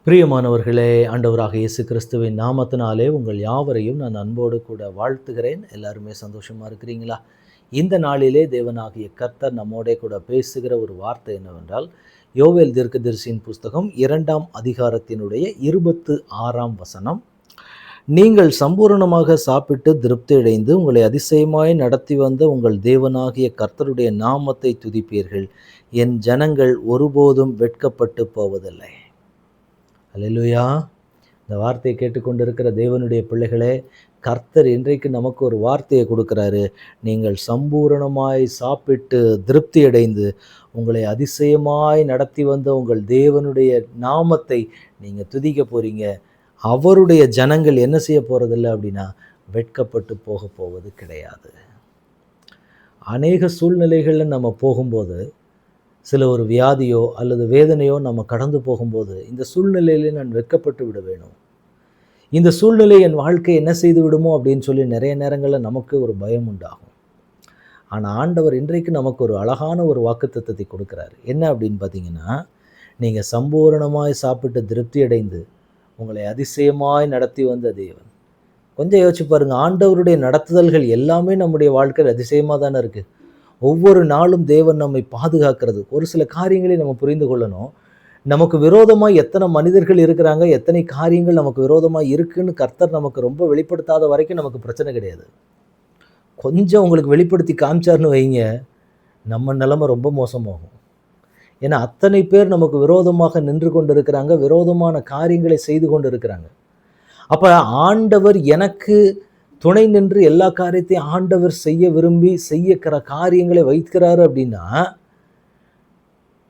பிரியமானவர்களே, ஆண்டவராக இயேசு கிறிஸ்துவின் நாமத்தினாலே உங்கள் யாவரையும் நான் அன்போடு கூட வாழ்த்துகிறேன். எல்லாருமே சந்தோஷமா இருக்கிறீங்களா? இந்த நாளிலே தேவனாகிய கர்த்தர் நம்மோடே கூட பேசுகிற ஒரு வார்த்தை என்னவென்றால், யோவேல் தீர்க்கதரிசியின் புஸ்தகம் 2ஆம் அதிகாரத்தினுடைய 26ஆம் வசனம். நீங்கள் சம்பூரணமாக சாப்பிட்டு திருப்தியடைந்து உங்களை அதிசயமாய் நடத்தி வந்த உங்கள் தேவனாகிய கர்த்தருடைய நாமத்தை துதிப்பீர்கள். என் ஜனங்கள் ஒருபோதும் வெட்கப்பட்டு போவதில்லை. அல்லேலூயா! இந்த வார்த்தையை கேட்டுக்கொண்டிருக்கிற தேவனுடைய பிள்ளைகளே, கர்த்தர் இன்றைக்கு நமக்கு ஒரு வார்த்தையை கொடுக்குறாரு. நீங்கள் சம்பூரணமாய் சாப்பிட்டு திருப்தி அடைந்து உங்களை அதிசயமாய் நடத்தி வந்த உங்கள் தேவனுடைய நாமத்தை நீங்கள் துதிக்க போகிறீங்க. அவருடைய ஜனங்கள் என்ன செய்ய போகிறதில்ல அப்படின்னா, வெட்கப்பட்டு போக போவது கிடையாது. அநேக சூழ்நிலைகளில் நம்ம போகும்போது, சில ஒரு வியாதியோ அல்லது வேதனையோ நம்ம கடந்து போகும்போது, இந்த சூழ்நிலையிலே நான் வெட்கப்பட்டு விட வேணும், இந்த சூழ்நிலை என் வாழ்க்கை என்ன செய்து விடுமோ அப்படின்னு சொல்லி நிறைய நேரங்களில் நமக்கு ஒரு பயம் உண்டாகும். ஆனால் ஆண்டவர் இன்றைக்கு நமக்கு ஒரு அழகான ஒரு வாக்குத்தத்தத்தை கொடுக்குறாரு. என்ன அப்படின்னு பார்த்தீங்கன்னா, நீங்கள் சம்பூரணமாய் சாப்பிட்டு திருப்தி அடைந்து உங்களை அதிசயமாய் நடத்தி வந்த தேவன். கொஞ்சம் யோசிச்சு பாருங்கள், ஆண்டவருடைய நடத்துதல்கள் எல்லாமே நம்முடைய வாழ்க்கையில் அதிசயமாக தானே இருக்குது. ஒவ்வொரு நாளும் தேவன் நம்மை பாதுகாக்கிறது. ஒரு சில காரியங்களை நம்ம புரிந்து கொள்ளணும். நமக்கு விரோதமாக எத்தனை மனிதர்கள் இருக்கிறாங்க, எத்தனை காரியங்கள் நமக்கு விரோதமாக இருக்குன்னு கர்த்தர் நமக்கு ரொம்ப வெளிப்படுத்தாத வரைக்கும் நமக்கு பிரச்சனை கிடையாது. கொஞ்சம் உங்களுக்கு வெளிப்படுத்தி காமிச்சார்னு வைங்க, நம்ம நிலைமை ரொம்ப மோசமாகும். ஏன்னா அத்தனை பேர் நமக்கு விரோதமாக நின்று கொண்டு இருக்கிறாங்க, விரோதமான காரியங்களை செய்து கொண்டு இருக்கிறாங்க. அப்போ ஆண்டவர் எனக்கு துணை நின்று எல்லா காரியத்தையும் ஆண்டவர் செய்ய விரும்பி செய்யக்கிற காரியங்களை வைக்கிறாரு அப்படின்னா,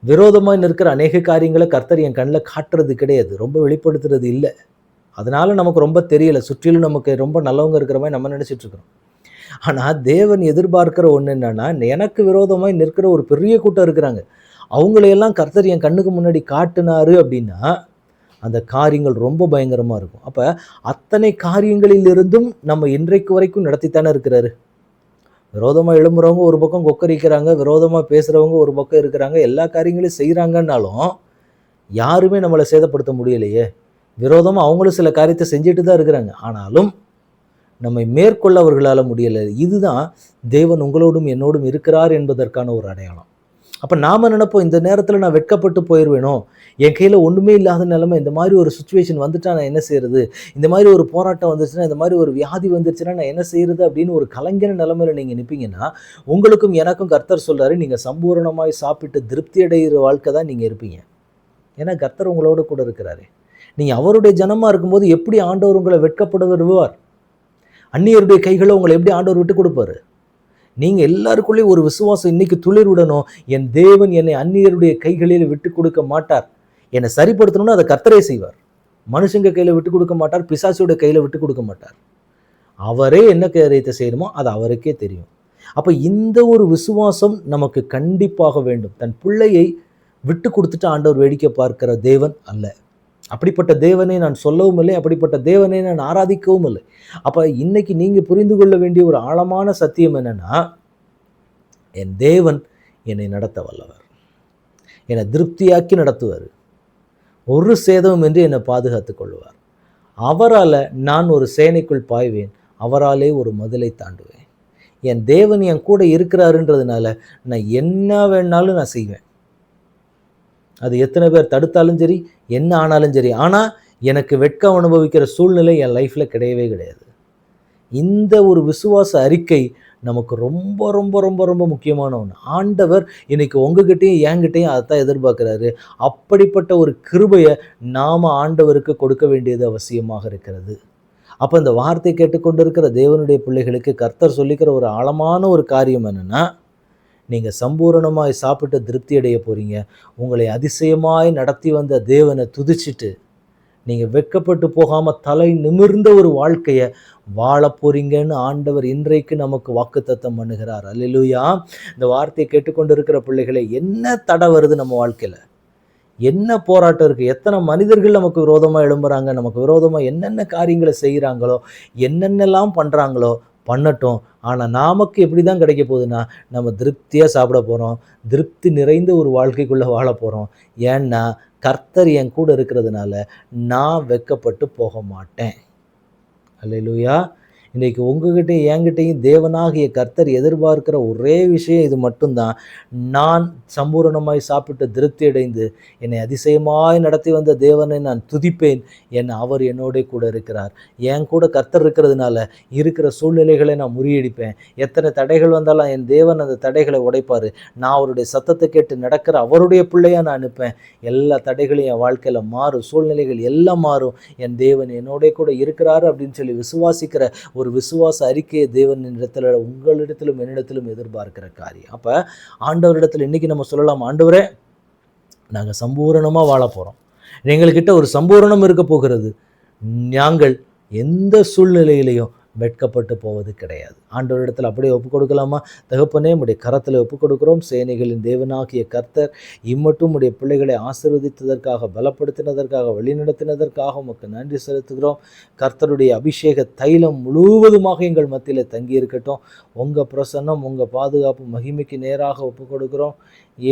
விரோதமாக நிற்கிற அநேக காரியங்களை கர்த்தர் என் கண்ணில் காட்டுறது கிடையாது, ரொம்ப வெளிப்படுத்துறது இல்லை. அதனால நமக்கு ரொம்ப தெரியலை, சுற்றிலும் நமக்கு ரொம்ப நல்லவங்க இருக்கிற மாதிரி நம்ம நினச்சிட்டு இருக்கிறோம். ஆனால் தேவன் எதிர்பார்க்கிற ஒன்று என்னன்னா, எனக்கு விரோதமாக நிற்கிற ஒரு பெரிய கூட்டம் இருக்கிறாங்க, அவங்களையெல்லாம் கர்த்தர் என் கண்ணுக்கு முன்னாடி காட்டுனாரு அப்படின்னா அந்த காரியங்கள் ரொம்ப பயங்கரமாக இருக்கும். அப்போ அத்தனை காரியங்களிலிருந்தும் நம்ம இன்றைக்கு வரைக்கும் நடத்தித்தானே இருக்கிறாரு. விரோதமாக எழும்புறவங்க ஒரு பக்கம் கொக்கரிக்கிறாங்க, விரோதமாக பேசுகிறவங்க ஒரு பக்கம் இருக்கிறாங்க, எல்லா காரியங்களையும் செய்கிறாங்கன்னாலும் யாருமே நம்மளை சேதப்படுத்த முடியலையே. விரோதமாக அவங்களும் சில காரியத்தை செஞ்சுட்டு தான் இருக்கிறாங்க, ஆனாலும் நம்மை மேற்கொள்ள அவர்களால் முடியலை. இதுதான் தேவன் உங்களோடும் என்னோடும் இருக்கிறார் என்பதற்கான ஒரு அடையாளம். அப்போ நாம் நினைப்போம், இந்த நேரத்தில் நான் வெட்கப்பட்டு போயிடுவேனோ, என் கையில் ஒன்றுமே இல்லாத நிலைமை, இந்த மாதிரி ஒரு சுச்சுவேஷன் வந்துட்டா நான் என்ன செய்கிறது, இந்த மாதிரி ஒரு போராட்டம் வந்துருச்சுன்னா, இந்த மாதிரி ஒரு வியாதி வந்துருச்சுன்னா நான் என்ன செய்கிறது அப்படின்னு ஒரு கலங்கின நிலைமையில் நீங்கள் நிற்பீங்கன்னா, உங்களுக்கும் எனக்கும் கர்த்தர் சொல்கிறாரு, நீங்கள் சம்பூரணமாய் சாப்பிட்டு திருப்தி அடைகிற வாழ்க்கை தான் நீங்கள் இருப்பீங்க. ஏன்னா கர்த்தர் உங்களோட கூட இருக்கிறாரு. நீங்கள் அவருடைய ஜனமாக இருக்கும்போது எப்படி ஆண்டவர் உங்களை வெட்கப்பட விடுவார்? அந்நியருடைய கைகளை உங்களை எப்படி ஆண்டவர் விட்டு கொடுப்பாரு? நீங்கள் எல்லாருக்குள்ளேயும் ஒரு விசுவாசம் இன்னைக்கு துளிர் விடணும். என் தேவன் என்னை அந்நியருடைய கைகளில் விட்டு கொடுக்க மாட்டார். என்னை சரிப்படுத்தணும்னு அதை கர்த்தரே செய்வார். மனுஷங்க கையில் விட்டு கொடுக்க மாட்டார், பிசாசுடைய கையில் விட்டு கொடுக்க மாட்டார். அவரே என்ன காரியத்தை செய்யணுமோ அது அவருக்கே தெரியும். அப்போ இந்த ஒரு விசுவாசம் நமக்கு கண்டிப்பாக வேண்டும். தன் பிள்ளையை விட்டு கொடுத்துட்டு ஆண்டவர் வேடிக்கை பார்க்கிற தேவன் அல்ல. அப்படிப்பட்ட தேவனை நான் சொல்லவும் இல்லை, அப்படிப்பட்ட தேவனை நான் ஆராதிக்கவும் இல்லை. அப்போ இன்னைக்கு நீங்கள் புரிந்து கொள்ள வேண்டிய ஒரு ஆழமான சத்தியம் என்னன்னா, என் தேவன் என்னை நடத்த வல்லவர், என்னை திருப்தியாக்கி நடத்துவார், ஒரு சேதமும் என்று என்னை பாதுகாத்து கொள்வார். அவரால் நான் ஒரு சேனைக்குள் பாய்வேன், அவராலே ஒரு மதிலை தாண்டுவேன். என் தேவன் என் கூட இருக்கிறாருன்றதுனால நான் என்ன வேணாலும் நான் செய்வேன். அது எத்தனை பேர் தடுத்தாலும் சரி, என்ன ஆனாலும் சரி. ஆனால் எனக்கு வெட்கம் அனுபவிக்கிற சூழ்நிலை என் லைஃப்பில் கிடையவே கிடையாது. இந்த ஒரு விசுவாச அறிக்கை நமக்கு ரொம்ப ரொம்ப ரொம்ப ரொம்ப முக்கியமான ஒன்று. ஆண்டவர் இன்னைக்கு உங்ககிட்டையும் என்கிட்டையும் அதைத்தான் எதிர்பார்க்குறாரு. அப்படிப்பட்ட ஒரு கிருபையை நாம் ஆண்டவருக்கு கொடுக்க வேண்டியது அவசியமாக இருக்கிறது. அப்போ இந்த வார்த்தை கேட்டுக்கொண்டு இருக்கிற தேவனுடைய பிள்ளைகளுக்கு கர்த்தர் சொல்லிக்கிற ஒரு ஆழமான ஒரு காரியம் என்னென்னா, நீங்கள் சம்பூரணமாய் சாப்பிட்டு திருப்தி அடைய போகிறீங்க. உங்களை அதிசயமாய் நடத்தி வந்த தேவனை துதிச்சிட்டு நீங்கள் வெட்கப்பட்டு போகாமல் தலை நிமிர்ந்த ஒரு வாழ்க்கையை வாழ போகிறீங்கன்னு ஆண்டவர் இன்றைக்கு நமக்கு வாக்குத்தத்தம் பண்ணுகிறார். அல்லேலூயா! இந்த வார்த்தையை கேட்டுக்கொண்டு இருக்கிற பிள்ளைகளை, என்ன தடை வருது நம்ம வாழ்க்கையில், என்ன போராட்டம் இருக்குது, எத்தனை மனிதர்கள் நமக்கு விரோதமாக எழும்புறாங்க, நமக்கு விரோதமாக என்னென்ன காரியங்களை செய்கிறாங்களோ, என்னென்னலாம் பண்ணுறாங்களோ பண்ணட்டும். ஆனால் நமக்கு எப்படி தான் கிடைக்க போகுதுன்னா, நம்ம திருப்தியாக சாப்பிட போகிறோம், திருப்தி நிறைந்த ஒரு வாழ்க்கைக்குள்ளே வாழ போகிறோம். ஏன்னா கர்த்தர் என் கூட இருக்கிறதுனால நான் வெட்கப்பட்டு போக மாட்டேன். அல்லேலூயா. இன்றைக்கு உங்ககிட்டயும் என்கிட்டயும் தேவனாகிய கர்த்தர் எதிர்பார்க்கிற ஒரே விஷயம் இது மட்டும்தான். நான் சம்பூரணமாய் சாப்பிட்டு திருப்தி அடைந்து என்னை அதிசயமாய் நடத்தி வந்த தேவனை நான் துதிப்பேன். அவர் என்னோட கூட இருக்கிறார். என் கூட கர்த்தர் இருக்கிறதுனால இருக்கிற சூழ்நிலைகளை நான் முறியடிப்பேன். எத்தனை தடைகள் வந்தாலும் என் தேவன் அந்த தடைகளை உடைப்பார். நான் அவருடைய சத்தத்தை கேட்டு நடக்கிற அவருடைய பிள்ளையாக நான் நிற்பேன். எல்லா தடைகளையும் என் வாழ்க்கையில் மாறும். சூழ்நிலைகள் எல்லாம் மாறும். என் தேவன் என்னோட கூட இருக்கிறாரு அப்படின்னு சொல்லி விசுவாசிக்கிற ஒரு விசுவாச அறிக்கையை தேவன் இடத்துல, உங்களிடத்திலும் என்னிடத்திலும் எதிர்பார்க்கிற காரியம். அப்போ ஆண்டவரிடத்தில் இன்னைக்கு நம்ம சொல்லலாம், ஆண்டவரே நாங்கள் சம்பூரணமாக வாழ போகிறோம். எங்கள்கிட்ட ஒரு சம்பூரணம் இருக்க போகிறது. நாங்கள் எந்த சூழ்நிலையிலையும் வெட்கப்பட்டு போவது கிடையாது. ஆண்டவரிடத்தில் அப்படியே ஒப்புக் கொடுக்கலாமா? தகப்பனே, உடைய கரத்தில் ஒப்புக் கொடுக்கிறோம். சேனைகளின் தேவனாகிய கர்த்தர் இம்மட்டும் உடைய பிள்ளைகளை ஆசீர்வதித்ததற்காக, பலப்படுத்தினதற்காக, வழிநடத்தினதற்காக உமக்கு நன்றி செலுத்துகிறோம். கர்த்தருடைய அபிஷேக தைலம் முழுவதுமாக எங்கள் மத்தியில் தங்கி இருக்கட்டும். உங்கள் பிரசன்னம், உங்கள் பாதுகாப்பு, மகிமைக்கு நேராக ஒப்புக் கொடுக்கிறோம்.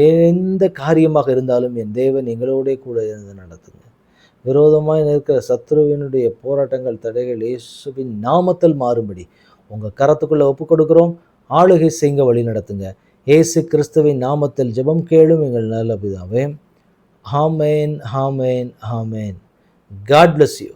எந்த காரியமாக இருந்தாலும் என் தேவன் எங்களோட கூட இருந்து நடத்துங்க. விரோதமாய் நிற்கிற சத்ருவினுடைய போராட்டங்கள், தடைகள் இயேசுவின் நாமத்தில் மாறும்படி உங்கள் கரத்துக்குள்ளே ஒப்புக் கொடுக்கிறோம். ஆளுகை செய்ய வழி நடத்துங்க. இயேசு கிறிஸ்துவின் நாமத்தில் ஜெபம் கேளும் எங்கள் நல்ல பிதாவே. ஆமேன், ஆமேன், ஆமேன். God bless you.